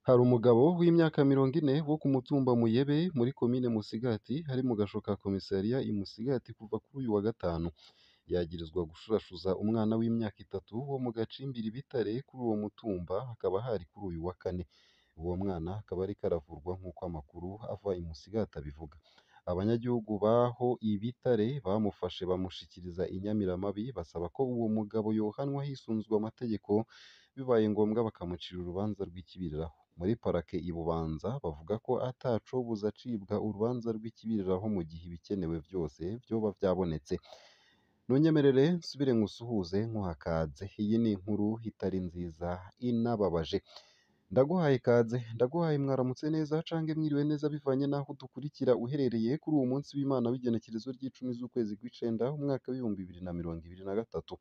Hari umugabo w'imyaka 40 wo ku mutumba Muyebe muri komine Musigati ari mu gasho ka komisariya i Musigati kuva kuri uyu wa gatanu. Yagirizwa gushurashuza umwana w'imyaka 3 wo mu gacimbiri Bitare kuri uwo mutumba, hakaba hari kuri uyu wa kane. Uwo mwana akaba ariko aravurwa nk'uko amakuru ava i Musigati abivuga. Abanyagihugu baho i Bitare bamufashe bamushikiriza i Nyamiramabi basaba ko uwo mugabo yohanwa hisunzwe amategeko, bibaye ngombwa bakamucira urubanza rw'ikibiriraho. Muri parake i Bubanza bavuga ko atacobuza acibwa urubanza rw'ikibiriraho mu gihe ibikenewe vyose vyoba vyabonetse. Nunyemerere nsubire ngusuhuze nkuha kaze. Iyi ni inkuru itari nziza inababaje. Ndaguhaye ikaze, ndaguhaye mwaramutse neza cange mwiriwe neza bivanye n'aho udukurikira uherereye kuri uwo munsi w'Imana w'igenekerezo ry'icumi z'ukwezi kw'icenda umwaka w'ibihumbi 2023.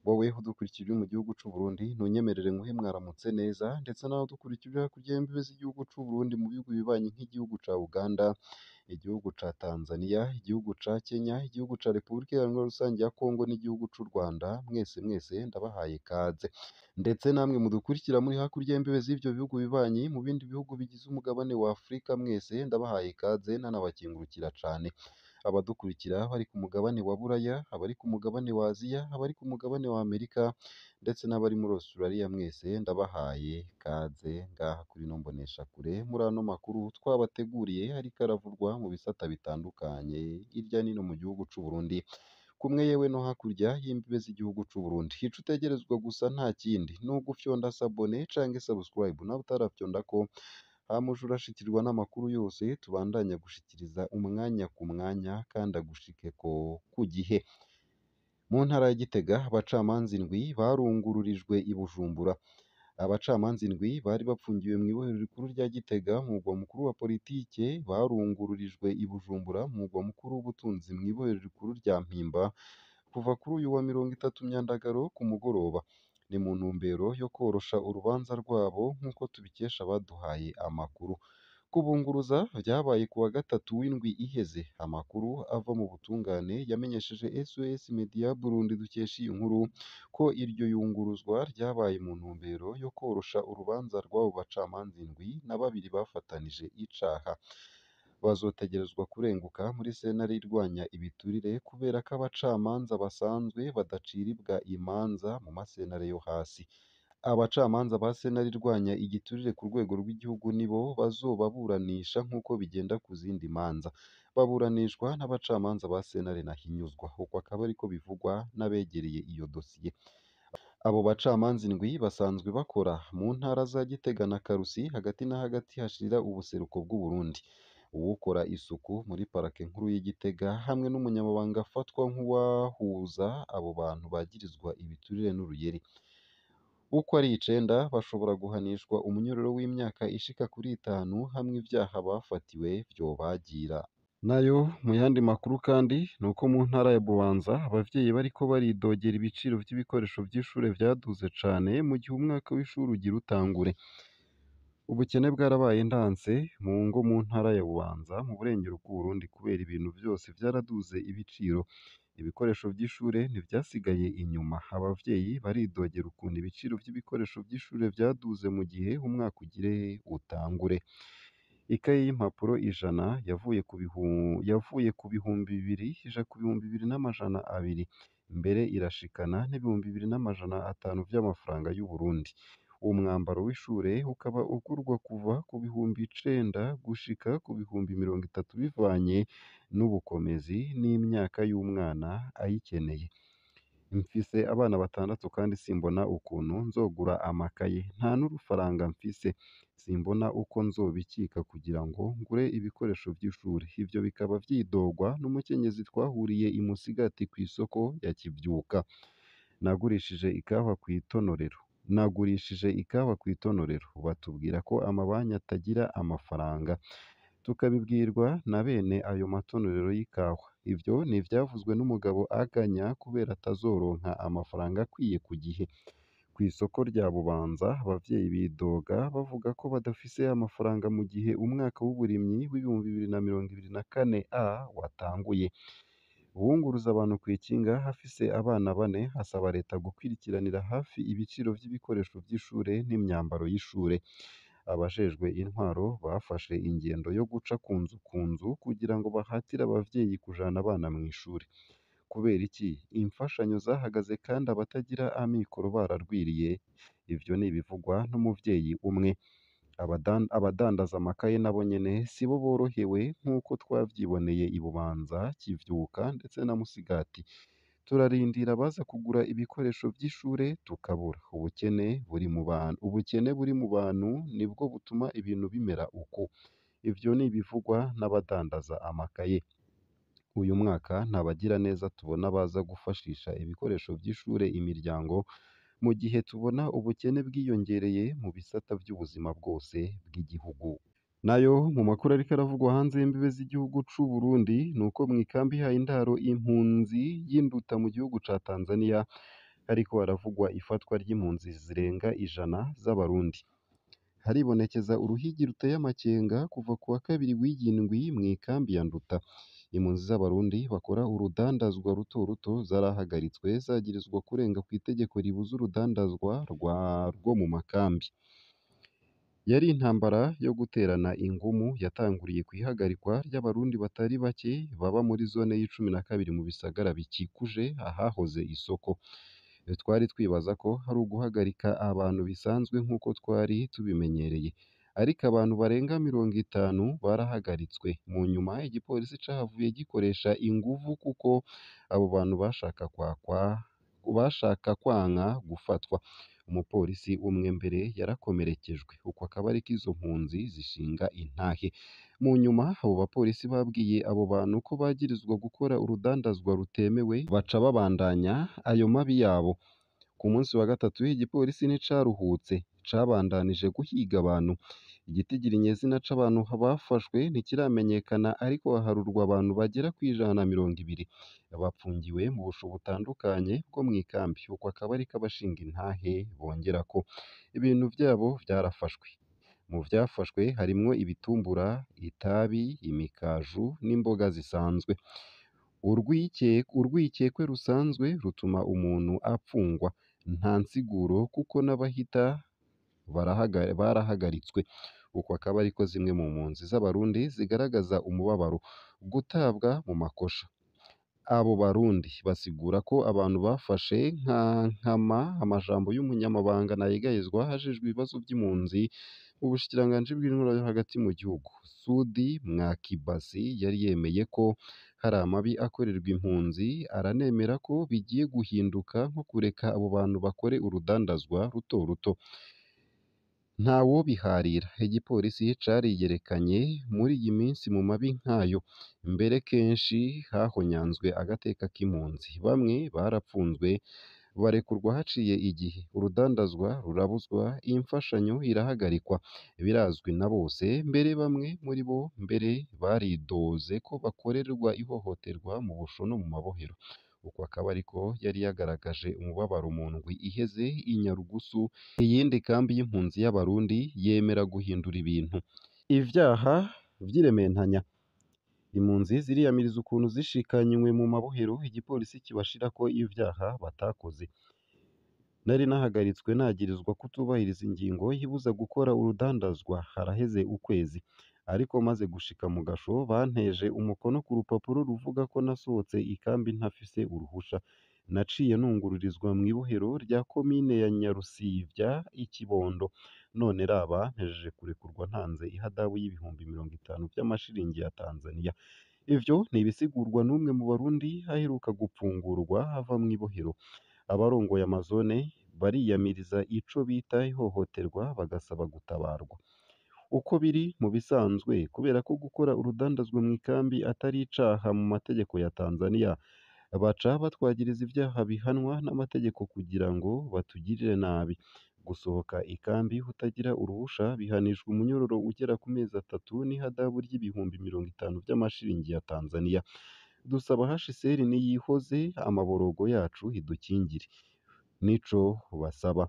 Wowe udukurikira uri mu gihugu c'u Burundi ntunyemerere nguhe mwaramutse neza, ndetse naho udukurikira uri hakurya y'imbibe z'igihugu c'u Burundi mu bihugu bibanyi nk'igihugu ca Uganda, igihugu ca Tanzania, igihugu ca Kenya, igihugu ca Repubulika Iharanira Rusange ya Kongo n'igihugu c'u Rwanda, mwese ndabahaye ikaze. Ndetse namwe mudukurikira muri hakurya y'imbibe z'ivyo bihugu bibanyi mu bindi bihugu bigize umugabane wa Afurika, mwese ndabahaye ikaze nanabakengurukira cane. Abadukurikira bari ku mugabane wa Buraya, abari ku mugabane wa Aziya, abari ku mugabane wa Amerika, ndetse n'abari muri Australia, mwese ndabahaye ikaze ngaha kuri ino mboneshakure muri ano makuru twabateguriye ariko aravurwa mu bisata bitandukanye hirya no hino mu gihugu c'u Burundi, kumwe yewe no hakurya y'imbibe z'igihugu c'u Burundi. Ico utegerezwa gusa nta kindi ni ugufyonda sabone canke subscribe nawe utarafyondako, hama uje urashikirwa n'amakuru yose tubandanya gushikiriza umwanya ku mwanya kandi agushikeko ku gihe. Mu ntara ya Gitega abacamanza indwi barungururijwe i Bujumbura. Abacamanza indwi bari bapfungiwe mw'ibohero rikuru rya Gitega mu mugwa mukuru wa politike barungururijwe i Bujumbura mu mugwa mukuru w'ubutunzi mw'ibohero rikuru rya Mpimba kuva kuri uyu wa 30 Myandagaro ku mugoroba. Ni mu ntumbero yo korosha urubanza rwabo nk'uko tubikesha abaduhaye amakuru. Kubunguruza vyabaye ku wa gatatu w'indwi iheze. Amakuru ava mu butungane yamenyesheje SOS Media Burundi dukesha iyi nkuru ko iryo yunguruzwa ryabaye mu ntumbero yo korosha urubanza rw'abo bacamanza indwi na babiri bafatanije icaha. Bazotegerezwa kurenguka muri sentare irwanya ibiturire kubera ko abacamanza basanzwe badaciribwa imanza mu masentare yo hasi. Abacamanza ba sentare irwanya igiturire ku rwego rw'igihugu nibo bazobaburanisha nk'uko bigenda ku zindi manza. Baburanishwa n'abacamanza ba sentare ntahinyuzwa. Uko akaba ariko bivugwa n'abegereye iyo dosiye. Abo bacamanza indwi basanzwe bakora mu ntara za Gitega na Karusi, hagati na hagati hashira ubuseruko bw'u Burundi. Uwukora isuku muri parake nkuru y'Igitega hamwe n'umunyamabanga afatwa nk'uwahuza abo bantu bagirizwa ibiturire n'uruyeri. Uko ari 9 bashobora guhanishwa umunyororo w'imyaka ishika kuri 5 hamwe ivyaha bafatiwe vyobagira. Nayo mu yandi makuru kandi nuko mu ntara ya Bubanza abavyeyi bariko baridogera ibiciro vy'ibikoresho vy'ishure vyaduze cane mu gihe umwaka w'ishure ugira utangure. Ubukene bwarabaye ndanse mu ngo mu ntara ya Bubanza mu burengero bw'u Burundi kubera ibintu vyose vyaraduze ibiciro. Ibikoresho vy'ishure ntivyasigaye inyuma. Abavyeyi baridogera ukuntu ibiciro vy'ibikoresho vy'ishure vyaduze mu gihe umwaka ugire utangure. Ikaye y'impapuro 100 yavuye ku bihumbi 2 ija ku bihumbi 2,200, mbere irashikana n'ibihumbi 2,500 vy'amafaranga y'u Burundi. Umwambaro w'ishure ukaba ugurwa kuva ku bihumbi 9 gushika ku bihumbi 30 bivanye n'ubukomezi n'imyaka y'umwana ayikeneye. Mfise abana 6 kandi simbona ukuntu nzogura amakaye, nta n'urufaranga mfise, simbona uko nzobikika kugira ngo ngure ibikoresho vy'ishure. Ivyo bikaba vyidogwa n'umukenyezi twahuriye i Musigati kw'isoko ya Kivyuka. Nagurishije ikawa kw'itonorero, batubwira ko amabanki atagira amafaranga, tukabibwirwa na bene ayo matonorero y'ikawa. Ivyo ni ivyavuzwe n'umugabo aganya kubera atazoronka amafaranga akwiye ku gihe. Kw'isoko rya Bubanza abavyeyi bidoga bavuga ko badafise amafaranga mu gihe umwaka w'uburimyi w'ibihumbi 2024 watanguye. Uwunguruza abantu kw'ikinga afise abana 4 asaba leta gukurikiranira hafi ibiciro vy'ibikoresho vy'ishure n'imyambaro y'ishure. abajejwe intwaro bafashe ingendo yo guca ku nzu kugira ngo bahatire abavyeyi kujana abana mw'ishuri. Kubera iki? Imfashanyo zahagaze kandi abatagira amikoro bararwiriye. Ivyo ni ibivugwa n'umuvyeyi umwe. Abadandaza amakaye nabo nyene sibo borohewe nk'uko twavyiboneye i Bubanza, Kivyuka ndetse na Musigati. Turarindira abaza kugura ibikoresho vy'ishure tukabura. Ubukene buri mu bantu nibwo butuma ibintu bimera uko. Ivyo ni ibivugwa n'abadandaza amakaye. Uyu mwaka nta bagiraneza tubona baza gufashisha ibikoresho vy'ishure imiryango, mu gihe tubona ubukene bwiyongereye mu bisata vy'ubuzima bwose bw'igihugu. Nayo mu makuru ariko aravugwa hanze y'imbibe z'igihugu c'Uburundi nuko mw'ikambi ihaye indaro impunzi y'Induta mu gihugu ca Tanzania hariko haravugwa ifatwa ry'impunzi zirenga 100 z'Abarundi. Haribonekeza uruhigi ruteye amakenga kuva ku wa kabiri w'iyi ndwi mw'ikambi ya Nduta. Impunzi z'Abarundi bakora urudandazwa ruto ruto zarahagaritswe zagirizwa kurenga kw'itegeko ribuza urudandazwa rwo mu makambi. Yari intambara yo guterana ingumu yatanguriye kw'ihagarikwa ry'Abarundi batari bake baba muri zone y'12 mu bisagara bikikuje ahahoze isoko. Twari twibaza ko hari uguhagarika abantu bisanzwe nk'uko twari tubimenyereye, ariko abantu barenga 50 barahagaritswe. Mu nyuma igipolisi cahavuye gikoresha inguvu kuko abo bantu bashaka kwanka gufatwa. Umupolisi umwe mbere yarakomerekejwe. Uko akaba ariko izo mpunzi zishinga intahe. Mu nyuma abo bapolisi babwiye abo bantu ko bagirizwa gukora urudandazwa rutemewe, baca babandanya ayo mabi yabo. Ku munsi wa gatatu igipolisi nticaruhutse, cabandanije guhiga abantu. Igitigiri nyezina c'abantu bafashwe ntikiramenyekana, ariko haharurwa abantu bagera kw'120 bapfungiwe mu busho butandukanye bwo mw'ikambi. Uko akaba ariko abashinga intahe bongerako ibintu vyabo vyarafashwe. Mu vyafashwe harimwo ibitumbura, itabi, imikaju n'imboga zisanzwe. Urwikekwe rusanzwe rutuma umuntu apfungwa. Nta nsiguro kuko n'abahita barahagaritswe. Uko akaba ariko zimwe mu mpunzi z'Abarundi zigaragaza umubabaro, gutabwa mu makosha. Abo Barundi basigura ko abantu bafashe nka nkama amajambo y'umunyamabanga ntayegayezwa ajejwe ibibazo vy'impunzi mu bushikiranganji bw'intwaro yo hagati mu gihugu, Sudi Mwakibasi, yari yemeye ko hari amabi akorerwa impunzi, aranemera ko bigiye guhinduka nko kureka abo bantu bakore urudandazwa ruto ruto. Ntawobiharira. Igipolisi cariyerekanye muri iyi minsi mu mabi nk'ayo. Mbere kenshi hahonyanzwe agateka k'impunzi. Bamwe barapfunzwe barekurwa haciye igihe. Urudandazwa rurabuzwa, imfashanyo irahagarikwa. Birazwi na bose, mbere bamwe muri bo mbere baridoze ko bakorerwa ihohoterwa mu busho no mu mabohero. Uko akaba ariko yari yagaragaje umubabaro mu ndwi iheze i Nyarugusu. Iyindi kambi y'impunzi y'Abarundi yemera guhindura ibintu. Ivyaha vy'irementanya. Impunzi ziriyamiriza ukuntu zishikanywe mu mabohero igipolisi kibashirako ivyaha batakoze. Nari nahagaritswe nagirizwa kutubahiriza ingingo yibuza gukora urudandazwa haraheze ukwezi, ariko maze gushika mu gasho banteje umukono ku rupapuro ruvuga ko nasohotse ikambi ntafise uruhusha. Naciye nungururizwa mw'ibohero rya komine ya Nyarusivya i Kibondo. None raba mpejeje kurekurwa ntanze ihadabu y'ibihumbi 50 vy'amashiringi ya Tanzania. Ivyo ni ibisigurwa n'umwe mu Barundi aheruka gupfungurwa ava mw'ibohero. Abarongoye amazone bariyamiriza ico bita ihohoterwa bagasaba gutabarwa. Uko biri mu bisanzwe, kubera ko gukora urudandazwa mw'ikambi atari icaha mu mategeko ya Tanzania, baca batwagiriza ivyaha bihanwa n'amategeko kugira ngo batugirire nabi. Gusohoka ikambi utagira uruhusha bihanishwa umunyororo ugera ku mezi 3 n'ihadabu ry'ibihumbi 50 vy'amashiringi ya Tanzania. Dusaba HCR niyihoze amaborogo yacu idukingire. Nico basaba.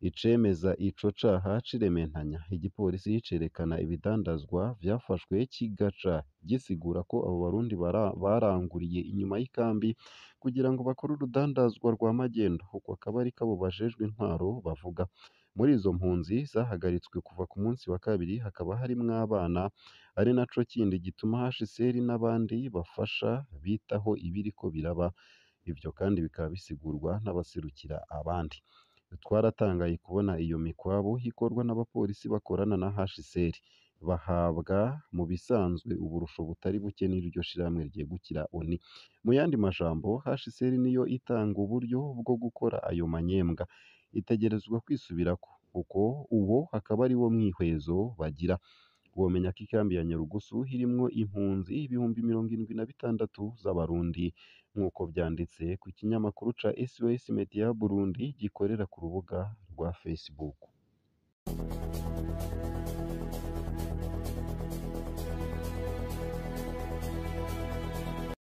Icemeza ico caha c'irementanya. Igipolisi cerekana ibidandazwa vyafashwe kigaca gisigura ko abo Barundi baranguriye inyuma y'ikambi kugira ngo bakore urudandazwa rwa magendo. Uko akaba ariko abo bajejwe intwaro bavuga. Muri izo mpunzi zahagaritswe kuva ku munsi wa kabiri hakaba harimwo abana, ari naco kindi gituma HCR n'abandi bafasha bitaho ibiriko biraba. Ivyo kandi bikaba bisigurwa n'abaserukira abandi. Twaratangaye kubona iyo mikwabu ikorwa n'abapolisi bakorana na HCR, bahabwa mu bisanzwe uburusho butari buke n'iryo shirahamwe ryegukira ONU. Mu yandi majambo, HCR niyo itanga uburyo bwo gukora ayo manyembwa, itegerezwa kwisubirako, kuko uwo akaba ari wo mwihwezo bagira. Womenya ko ikambi ya Nyarugusu irimwo impunzi ibihumbi 76 z'Abarundi, nk'uko vyanditse ku kinyamakuru ca SOS Media Burundi gikorera ku rubuga rwa Facebook.